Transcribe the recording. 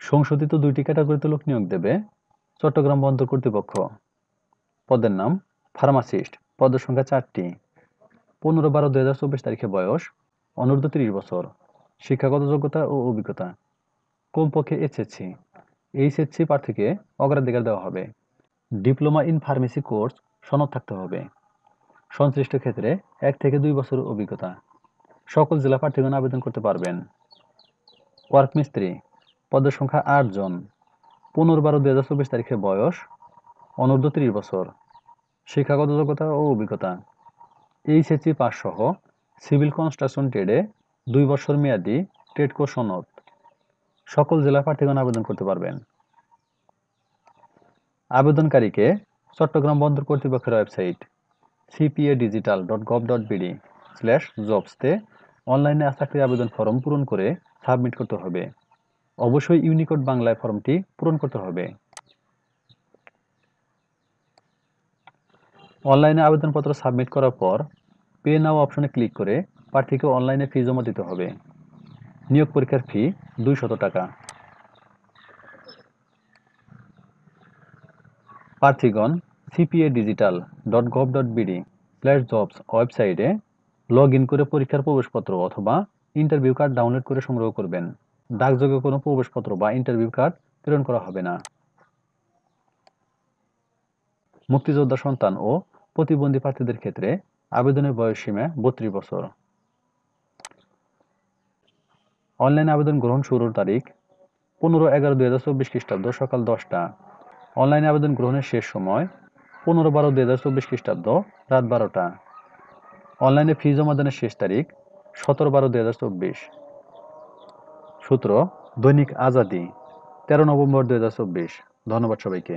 সংশোধিত ২টি ক্যাটাগরিতে লোক নিয়োগ দেবে চট্টগ্রাম বন্দর কর্তৃপক্ষ। পদের নাম ফার্মাসিস্ট, পদের সংখ্যা ৪টি। ১৫/১২/২০২৪ তারিখে বয়স অনূর্ধ্ব ৩০ বছর। শিক্ষাগত যোগ্যতা ও অভিজ্ঞতা কমপক্ষে এসএসসি। এইচএসসি প্রার্থীকে অগ্রাধিকার দেওয়া হবে। ডিপ্লোমা ইন ফার্মেসি কোর্স সনদ থাকতে হবে। সংশ্লিষ্ট ক্ষেত্রে ১ থেকে ২ বছর অভিজ্ঞতা। সকল জেলা প্রার্থীগণ আবেদন করতে পারবেন। ওয়ার্ক মিস্ত্রি, পদের সংখ্যা ৮ জন। ১৫/১২/২০২৪ তারিখে বয়স অনূর্ধ্ব ৩০ বছর। শিক্ষাগত যোগ্যতা ও অভিজ্ঞতা এইচএসসি পাস সহ সিভিল কনস্ট্রাকশন ট্রেডে ২ বছর মেয়াদী ট্রেড কোর্স সনদ। সকল জেলা প্রার্থীগণ আবেদন করতে পারবেন। আবেদনকারীকে চট্টগ্রাম বন্দর কর্তৃপক্ষের ওয়েবসাইট cpadigital.gov.bd/jobs-তে অনলাইনে চাকরির আবেদন ফরম পূরণ করে সাবমিট করতে হবে। অবশ্যই ইউনিকোড বাংলায় ফর্মটি পূরণ করতে হবে। অনলাইনে আবেদনপত্র সাবমিট করার পর পে নাও অপশনে ক্লিক করে প্রার্থীকে অনলাইনে ফি জমা দিতে হবে। নিয়োগ পরীক্ষার ফি ২০০ টাকা। প্রার্থীগণ cpadigital.gov.bd/jobs ওয়েবসাইটে লগ ইন করে পরীক্ষার প্রবেশপত্র অথবা ইন্টারভিউ কার্ড ডাউনলোড করে সংগ্রহ করবেন। ডাকযোগে কোনো প্রবেশপত্র বা ইন্টারভিউ কার্ড প্রেরণ করা হবে না। মুক্তিযোদ্ধা সন্তান ও প্রতিবন্ধী প্রার্থীদের ক্ষেত্রে আবেদনের বয়সসীমা ৩২ বছর। অনলাইন আবেদন গ্রহণ শুরুর তারিখ ১৫/১১/২০২৪ খ্রিস্টাব্দ সকাল ১০টা। অনলাইন আবেদন গ্রহণের শেষ সময় ১৫/১২/২০২৪ খ্রিস্টাব্দ রাত ১২টা। অনলাইনে ফি জমাদানের শেষ তারিখ ১৭/১২/২০২৪। সূত্র দৈনিক আজাদী ১৩ নভেম্বর ২০২৪। ধন্যবাদ সবাইকে।